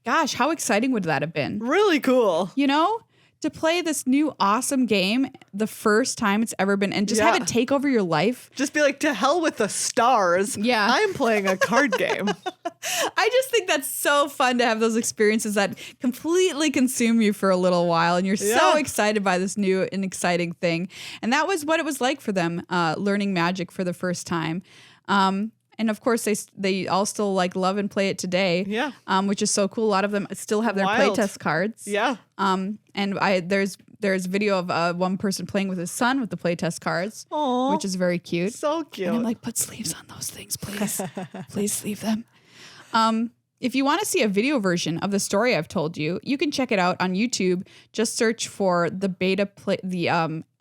A: gosh, how exciting would that have been?
B: Really cool.
A: You know? To play this new awesome game the first time it's ever been and just have it take over your life.
B: Just be like, to hell with the stars.
A: Yeah.
B: I'm playing a card game.
A: I just think that's so fun to have those experiences that completely consume you for a little while. And you're so excited by this new and exciting thing. And that was what it was like for them, learning Magic for the first time. And of course, they all still like love and play it today. Yeah. Which is so cool. A lot of them still have their playtest cards.
B: Yeah.
A: And there's video of one person playing with his son with the playtest cards. Aww. Which is very cute.
B: So cute.
A: And I'm like, put sleeves on those things, please. Please sleeve them. If you want to see a video version of the story I've told you, you can check it out on YouTube. Just search for the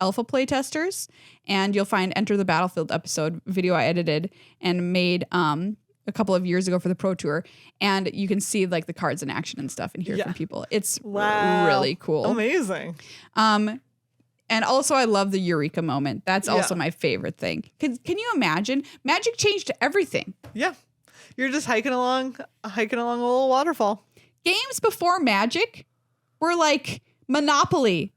A: alpha playtesters, and you'll find Enter the Battlefield episode video I edited and made a couple of years ago for the Pro Tour. And you can see like the cards in action and stuff and hear from people. It's really cool.
B: Amazing.
A: And also I love the Eureka moment. That's also my favorite thing. Can you imagine? Magic changed everything.
B: Yeah. You're just hiking along a little waterfall.
A: Games before Magic were like Monopoly.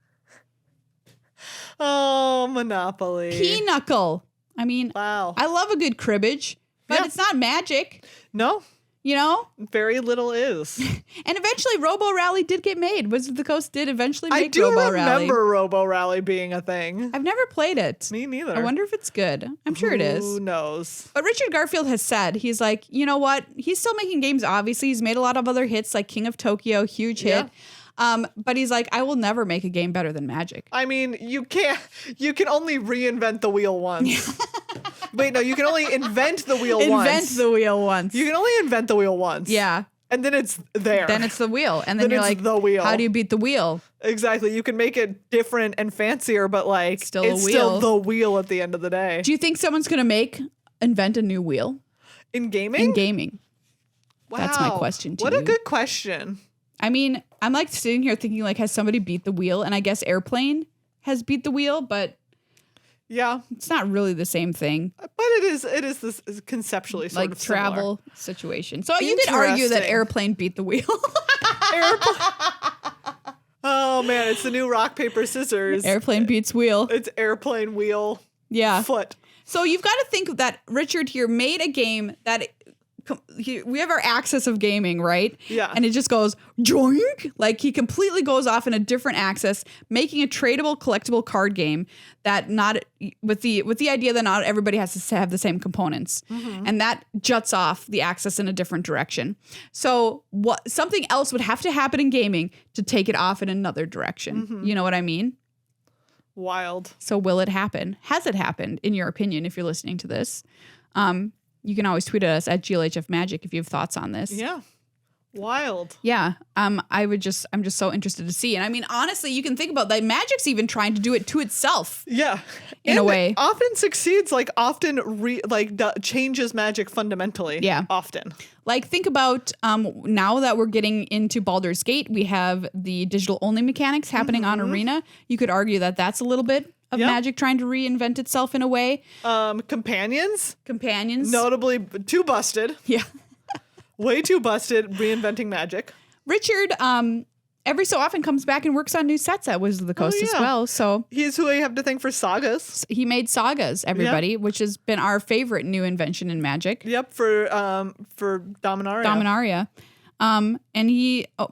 B: Oh, Monopoly.
A: Pinochle. I mean, I love a good cribbage, but it's not Magic.
B: No.
A: You know?
B: Very little is.
A: And eventually Robo Rally did get made. Wizards of the Coast did eventually make Robo Rally.
B: I do remember Robo Rally being a thing.
A: I've never played it.
B: Me neither.
A: I wonder if it's good. I'm sure it is.
B: Who knows?
A: But Richard Garfield has said, he's like, you know what? He's still making games, obviously. He's made a lot of other hits like King of Tokyo, huge hit. But he's like, I will never make a game better than Magic.
B: I mean, you can only reinvent the wheel once. Wait, no, you can only invent the wheel once.
A: Invent the wheel once.
B: You can only invent the wheel once.
A: Yeah.
B: And then it's there.
A: Then it's the wheel. And then you're like,
B: the wheel.
A: How do you beat the wheel?
B: Exactly. You can make it different and fancier, but like it's
A: still
B: the wheel at the end of the day.
A: Do you think someone's going to invent a new wheel?
B: In gaming?
A: In gaming.
B: Wow.
A: That's my question to you.
B: What a good question.
A: I mean, I'm like sitting here thinking like, has somebody beat the wheel? And I guess Airplane has beat the wheel, but
B: yeah,
A: it's not really the same thing.
B: But it is this conceptually sort of similar.
A: Travel situation. So you could argue that Airplane beat the wheel.
B: Oh man, it's the new rock, paper, scissors.
A: Airplane beats wheel.
B: It's airplane, wheel, foot.
A: So you've got to think that Richard here made a game that we have our axis of gaming, right?
B: Yeah.
A: And it just goes joink. Like he completely goes off in a different axis, making a tradable, collectible card game that not with the idea that not everybody has to have the same components. Mm-hmm. And that juts off the axis in a different direction. So something else would have to happen in gaming to take it off in another direction. Mm-hmm. You know what I mean?
B: Wild.
A: So will it happen? Has it happened, in your opinion, if you're listening to this? You can always tweet at us at GLHF Magic if you have thoughts on this.
B: Yeah. Wild.
A: Yeah. I'm just so interested to see. And I mean, honestly, you can think about that. Magic's even trying to do it to itself.
B: Yeah.
A: In a way.
B: Often succeeds, like often changes Magic fundamentally.
A: Yeah.
B: Often.
A: Like think about now that we're getting into Baldur's Gate, we have the digital only mechanics happening on Arena. You could argue that that's a little bit of Magic trying to reinvent itself in a way.
B: Companions.
A: Notably
B: too busted.
A: Yeah.
B: Way too busted, reinventing Magic.
A: Richard, every so often comes back and works on new sets at Wizards of the Coast as well. So
B: he's who I have to thank for Sagas.
A: He made Sagas, everybody, which has been our favorite new invention in Magic.
B: Yep, for Dominaria.
A: And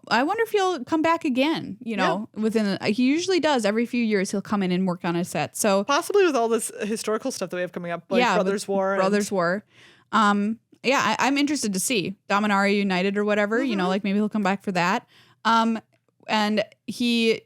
A: I wonder if he'll come back again, he usually does every few years. He'll come in and work on a set. So
B: possibly with all this historical stuff that we have coming up, like Brothers War.
A: Yeah, I'm interested to see Dominaria United or whatever, like maybe he'll come back for that. And he's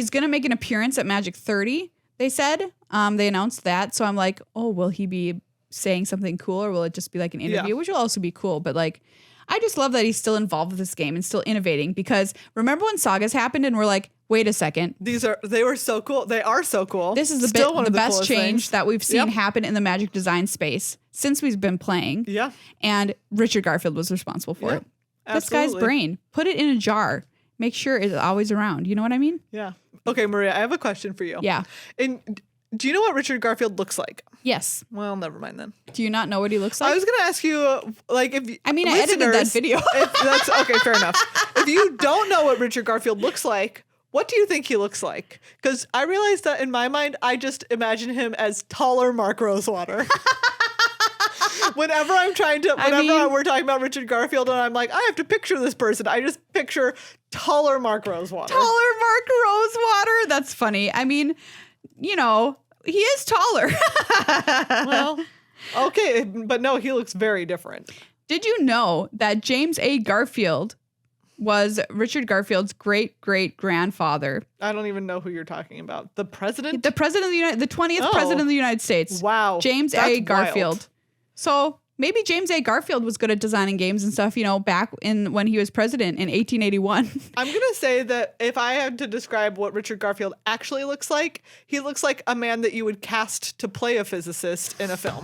A: going to make an appearance at Magic 30, they said. They announced that. So I'm like, oh, will he be saying something cool or will it just be like an interview, which will also be cool. But like, I just love that he's still involved with this game and still innovating because remember when Sagas happened and we're like, wait a second.
B: They were so cool. They are so cool.
A: This is the best change that we've seen happen in the Magic design space since we've been playing.
B: Yeah.
A: And Richard Garfield was responsible for it. Absolutely. This guy's brain. Put it in a jar. Make sure it's always around. You know what I mean?
B: Yeah. Okay, Maria, I have a question for you.
A: Yeah.
B: And do you know what Richard Garfield looks like?
A: Yes.
B: Well, never mind then.
A: Do you not know what he looks like?
B: I was going to ask you, like, if
A: I edited that video.
B: That's okay, fair enough. If you don't know what Richard Garfield looks like, what do you think he looks like? Because I realized that in my mind, I just imagine him as taller Mark Rosewater. Whenever we're talking about Richard Garfield and I'm like, I have to picture this person, I just picture taller Mark Rosewater. That's
A: funny. I mean, he is taller.
B: Well, okay, but no, he looks very different.
A: Did you know that James A. Garfield was Richard Garfield's great-great-grandfather?
B: I don't even know who you're talking about. The president?
A: The president of the 20th president of the United States.
B: Wow.
A: James A. Garfield. Wild. So maybe James A. Garfield was good at designing games and stuff, back when he was president in 1881.
B: I'm going to say that if I had to describe what Richard Garfield actually looks like, he looks like a man that you would cast to play a physicist in a film.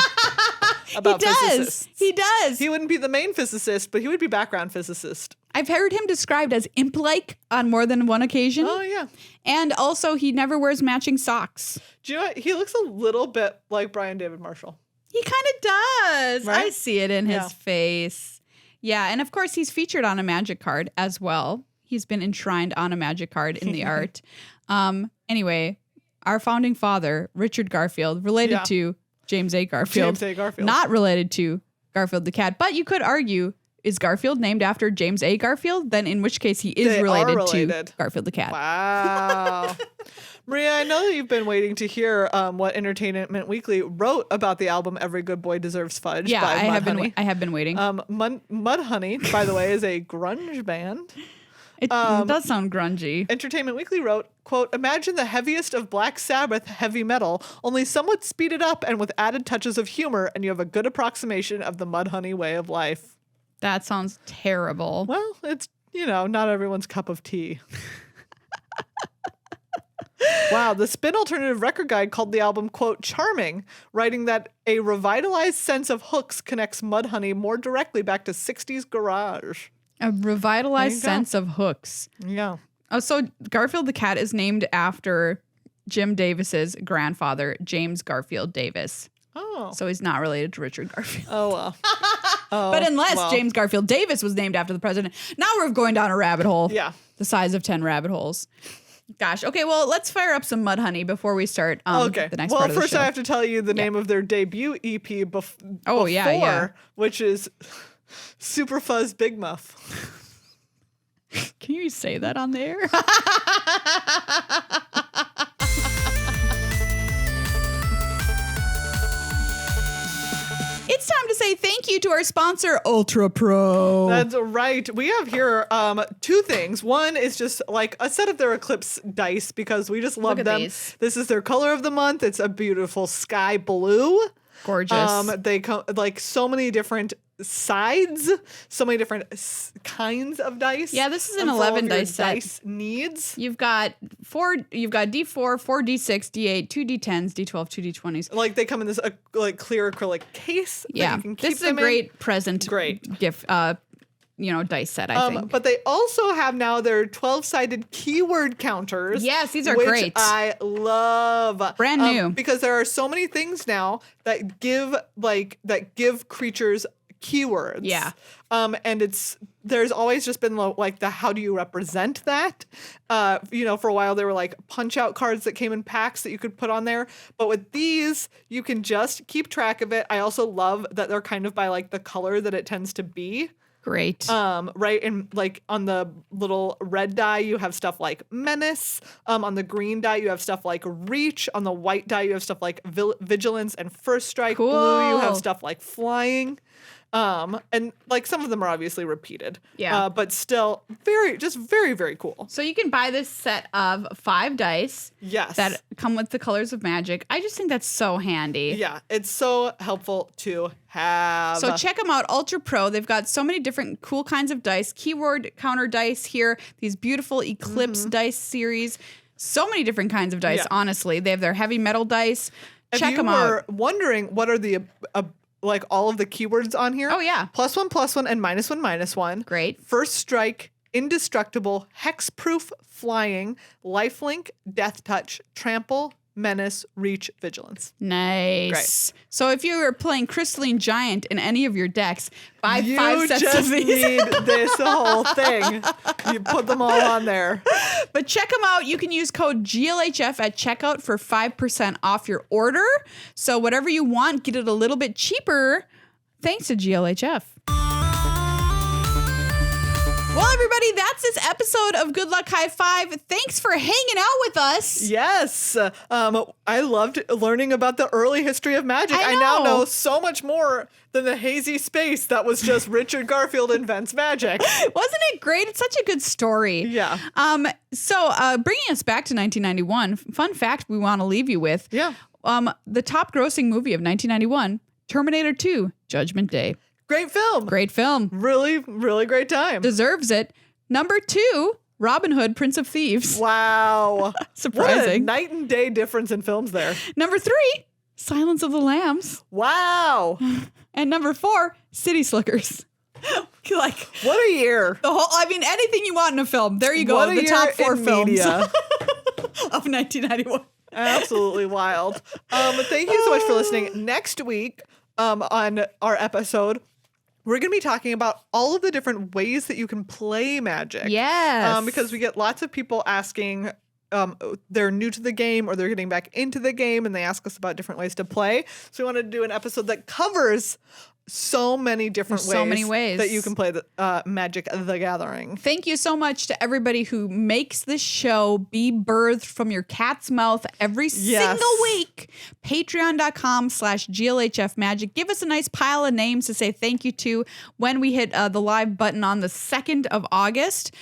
B: About physicists.
A: He does.
B: He wouldn't be the main physicist, but he would be background physicist.
A: I've heard him described as imp-like on more than one occasion.
B: Oh, yeah.
A: And also, he never wears matching socks.
B: Do you know what? He looks a little bit like Brian David Marshall.
A: He kind of does.
B: Right?
A: I see it in his face. Yeah, and of course, he's featured on a Magic card as well. He's been enshrined on a Magic card in the art. Anyway, our founding father, Richard Garfield, related to James A. Garfield. Not related to Garfield the cat. But you could argue, is Garfield named after James A. Garfield? Then in which case he is related to Garfield the cat.
B: Wow. Maria, I know that you've been waiting to hear what Entertainment Weekly wrote about the album Every Good Boy Deserves Fudge by Mudhoney.
A: I have been waiting.
B: Mudhoney, by the way, is a grunge band.
A: It does sound grungy.
B: Entertainment Weekly wrote, quote, imagine the heaviest of Black Sabbath heavy metal, only somewhat speeded up and with added touches of humor, and you have a good approximation of the Mudhoney way of life.
A: That sounds terrible.
B: Well, it's, not everyone's cup of tea. Wow, the Spin Alternative Record Guide called the album, quote, charming, writing that a revitalized sense of hooks connects Mudhoney more directly back to 60s garage.
A: A revitalized sense of hooks.
B: Yeah.
A: Oh, so Garfield the cat is named after Jim Davis's grandfather, James Garfield Davis.
B: Oh.
A: So he's not related to Richard Garfield.
B: Oh, well.
A: But unless James Garfield Davis was named after the president, now we're going down a rabbit hole.
B: Yeah.
A: The size of 10 rabbit holes. Gosh. Okay, well, let's fire up some Mudhoney before we start the next part of the show.
B: Well, first I have to tell you the name of their debut EP before, which is Super Fuzz Big Muff.
A: Can you say that on the air? It's time to say thank you to our sponsor, Ultra Pro.
B: That's right. We have here two things. One is just like a set of their Eclipse dice because we just love them.
A: These.
B: This is their color of the month. It's a beautiful sky blue.
A: Gorgeous.
B: They come like so many different sides, so many different kinds of dice.
A: Yeah, this is an 11 dice set.
B: Dice needs.
A: You've got D4, 4 D6, D8, 2 D10s, D12, 2 D20s.
B: Like they come in this like clear acrylic case.
A: Yeah,
B: that you can keep
A: this is a great present.
B: Great
A: gift. Dice set, I think.
B: But they also have now their 12-sided keyword counters.
A: Yes, these are
B: which
A: great.
B: I love.
A: Brand new.
B: Because there are so many things now that give creatures keywords.
A: Yeah.
B: And there's always just been like the how do you represent that? For a while they were like punch out cards that came in packs that you could put on there. But with these, you can just keep track of it. I also love that they're kind of by like the color that it tends to be.
A: Great.
B: Right. And like on the little red die, you have stuff like menace. On the green die, you have stuff like reach. On the white die, you have stuff like vigilance and first strike.
A: Cool.
B: Blue, you have stuff like flying. And like some of them are obviously repeated.
A: Yeah.
B: But still very, very cool.
A: So you can buy this set of 5 dice.
B: Yes.
A: That come with the colors of magic. I just think that's so handy.
B: Yeah. It's so helpful to have.
A: So check them out, Ultra Pro. They've got so many different cool kinds of dice. Keyword counter dice here. These beautiful Eclipse dice series. So many different kinds of dice, honestly. They have their heavy metal dice. Check them out.
B: If you were wondering what are the like all of the keywords on here.
A: Oh, yeah.
B: +1/+1 and -1/-1.
A: Great.
B: First strike, indestructible, hexproof, flying, lifelink, death touch, trample, menace, reach, vigilance.
A: Nice.
B: Great.
A: So if you are playing Crystalline Giant in any of your decks, buy 5 sets
B: just
A: of these.
B: need this whole thing. You put them all on there.
A: But check them out. You can use code GLHF at checkout for 5% off your order. So whatever you want, get it a little bit cheaper thanks to GLHF. Well, everybody, that's this episode of Good Luck High Five. Thanks for hanging out with us.
B: Yes. I loved learning about the early history of magic.
A: I
B: now
A: know.
B: know so much more than the hazy space that was just Richard Garfield invents magic.
A: Wasn't it great? It's such a good story.
B: Yeah.
A: So bringing us back to 1991, fun fact we want to leave you with.
B: Yeah.
A: The top grossing movie of 1991, Terminator 2, Judgment Day.
B: Great film.
A: Great film.
B: Really, really great time.
A: Deserves it. Number 2, Robin Hood, Prince of Thieves.
B: Wow.
A: Surprising.
B: What a night and day difference in films there.
A: Number 3, Silence of the Lambs.
B: Wow.
A: And number 4, City Slickers. Like,
B: what a year.
A: Anything you want in a film. There you go.
B: What a
A: the
B: year
A: top 4
B: in
A: films
B: media.
A: of 1991.
B: Absolutely wild. Thank you so much for listening. Next week on our episode, we're going to be talking about all of the different ways that you can play Magic.
A: Yes.
B: Because we get lots of people asking, they're new to the game or they're getting back into the game and they ask us about different ways to play. So we wanted to do an episode that covers so many different ways that you can play the Magic the Gathering.
A: Thank you so much to everybody who makes this show be birthed from your cat's mouth every single week. Patreon.com/GLHF Magic. Give us a nice pile of names to say thank you to when we hit the live button on the 2nd of August.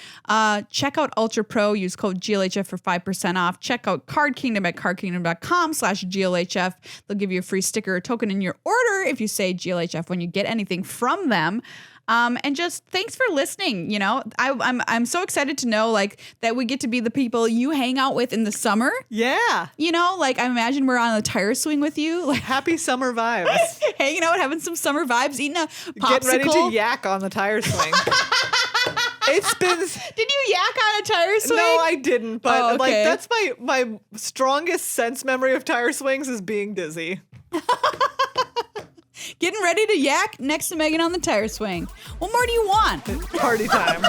A: Check out Ultra Pro. Use code GLHF for 5% off. Check out Card Kingdom at cardkingdom.com/GLHF. They'll give you a free sticker or token in your order if you say GLHF when you get anything from them. And just thanks for listening. You know, I'm so excited to know that we get to be the people you hang out with in the summer.
B: Yeah.
A: You know, I imagine we're on a tire swing with you.
B: Happy summer vibes.
A: Hanging out, having some summer vibes, eating a popsicle.
B: Getting ready to yak on the tire swing. It's been.
A: Did you yak on a tire swing?
B: No, I didn't. But
A: okay.
B: that's my strongest sense memory of tire swings is being dizzy.
A: Getting ready to yak next to Meghan on the tire swing. What more do you want?
B: Party time.